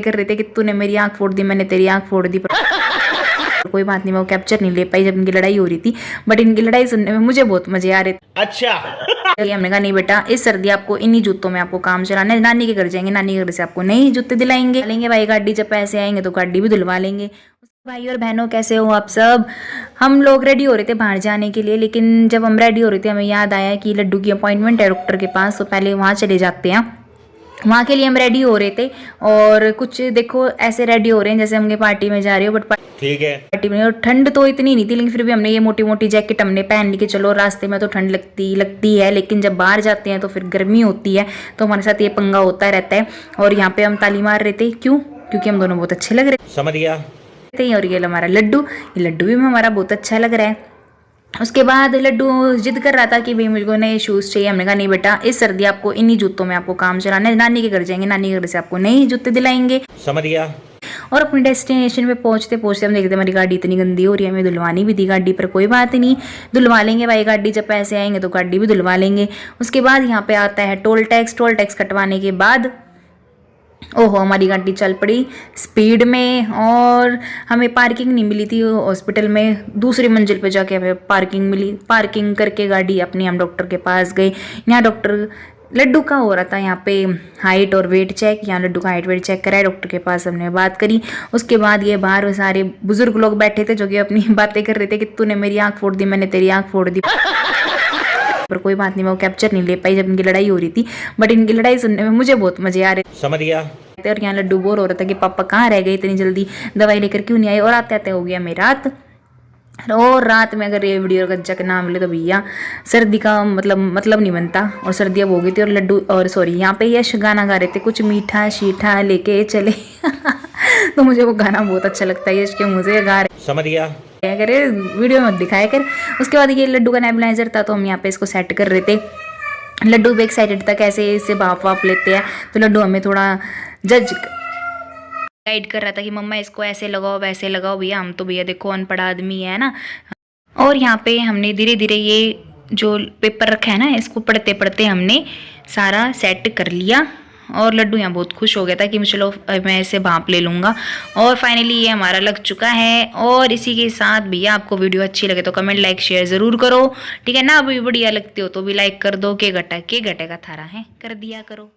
कर रहे थे कि तूने मेरी आंख फोड़ दी, मैंने तेरी आंख फोड़ दी। कोई बात नहीं, मैं वो कैप्चर नहीं ले पाई जब इनकी लड़ाई हो रही थी, बट इनकी लड़ाई सुनने में मुझे बहुत मजे आ रहे थे। अच्छा। हमने कहा नहीं बेटा, इस सर्दी आपको इन्हीं जूतों में आपको काम चलाना है। नानी के घर जाएंगे, नानी के घर से आपको नई जूते दिलाएंगे, लेंगे भाई गाड़ी, जब पैसे आएंगे तो गाड़ी भी धुलवा लेंगे। भाई और बहनों कैसे हो आप सब। हम लोग रेडी हो रहे थे बाहर जाने के लिए, लेकिन जब हम रेडी हो रहे थे हमें याद आया कि लड्डू की अपॉइंटमेंट है डॉक्टर के पास, तो पहले वहाँ चले जाते हैं। वहाँ के लिए हम रेडी हो रहे थे और कुछ देखो ऐसे रेडी हो रहे हैं जैसे हमने पार्टी में जा रहे हो, बट ठीक है पार्टी में। और ठंड तो इतनी नहीं थी, लेकिन फिर भी हमने ये मोटी मोटी जैकेट हमने पहन ली कि चलो रास्ते में तो ठंड लगती है, लेकिन जब बाहर जाते हैं तो फिर गर्मी होती है, तो हमारे साथ ये पंगा होता रहता है। और यहाँ पे हम ताली मार रहे थे, क्यों? क्योंकि हम दोनों बहुत अच्छे लग रहे समझ गया थे। और ये हमारा लड्डू, ये लड्डू भी हमारा बहुत अच्छा लग रहा है। उसके बाद लड्डू जिद कर रहा था कि भाई मुझको नए शूज़ चाहिए। हमने कहा नहीं बेटा, इस सर्दी आपको इन्हीं जूतों में आपको काम चलाना है। नानी के घर जाएंगे, नानी के घर से आपको नए जूते दिलाएंगे। समझ गया। और अपने डेस्टिनेशन पे पहुंचते पहुंचते हम देखते हमारी गाड़ी इतनी गंदी हो रही है, हमें धुलवानी भी थी गाड़ी, पर कोई बात नहीं, धुलवा लेंगे भाई गाड़ी, जब पैसे आएंगे तो गाड़ी भी धुलवा लेंगे। उसके बाद यहाँ पे आता है टोल टैक्स। टोल टैक्स कटवाने के बाद ओहो, हमारी गाड़ी चल पड़ी स्पीड में, और हमें पार्किंग नहीं मिली थी हॉस्पिटल में। दूसरी मंजिल पे जाके हमें पार्किंग मिली। पार्किंग करके गाड़ी अपनी हम डॉक्टर के पास गए। यहाँ डॉक्टर लड्डू का हो रहा था यहाँ पे हाइट और वेट चेक। यहाँ लड्डू का हाइट वेट चेक कराया, डॉक्टर के पास हमने बात करी। उसके बाद ये बाहर सारे बुजुर्ग लोग बैठे थे जो कि अपनी बातें कर रहे थे कि तूने मेरी आंख फोड़ दी, मैंने तेरी आंख फोड़ दी। पर कोई बात नहीं, मैं वो कैप्चर नहीं ले पाई जब इनकी लड़ाई हो रही थी, बट इनकी लड़ाई सुनने में मुझे बहुत मजे आ रहे थे। समझ गया। और यहाँ लड्डू बोर हो रहा था कि पापा कहाँ रह गए इतनी जल्दी, दवाई लेकर क्यों नहीं आए। और आते आते हो गया मेरी रात। और रात में अगर ये वीडियो गज्जा के नाम मिले तो भैया सर्दी का मतलब नहीं बनता। और सर्दी अब हो गई थी और लड्डू और सॉरी यहाँ पे यश गाना गा रहे थे, कुछ मीठा शीठा लेके चले। तो मुझे वो गाना बहुत अच्छा लगता है, यश के मुँह से गा रहे। समझ गया। क्या करे, वीडियो में दिखाया कर। उसके बाद ये लड्डू का नेबुलाइजर था, तो हम यहाँ पे इसको सेट कर रहे थे। लड्डू भी एक्साइटेड था कैसे इससे भाप वाप लेते हैं, तो लड्डू हमें थोड़ा जज गाइड कर रहा था कि मम्मा इसको ऐसे लगाओ वैसे लगाओ। भैया हम तो भैया देखो अनपढ़ आदमी है ना। और यहाँ पे हमने धीरे धीरे ये जो पेपर रखा है ना, इसको पढ़ते पढ़ते हमने सारा सेट कर लिया। और लड्डू यहाँ बहुत खुश हो गया था कि चलो मैं ऐसे भाप ले लूँगा। और फाइनली ये हमारा लग चुका है। और इसी के साथ भैया आपको वीडियो अच्छी लगे तो कमेंट लाइक शेयर ज़रूर करो, ठीक है ना। अभी बढ़िया लगती हो तो भी लाइक कर दो। के घटेगा थारा है, कर दिया करो।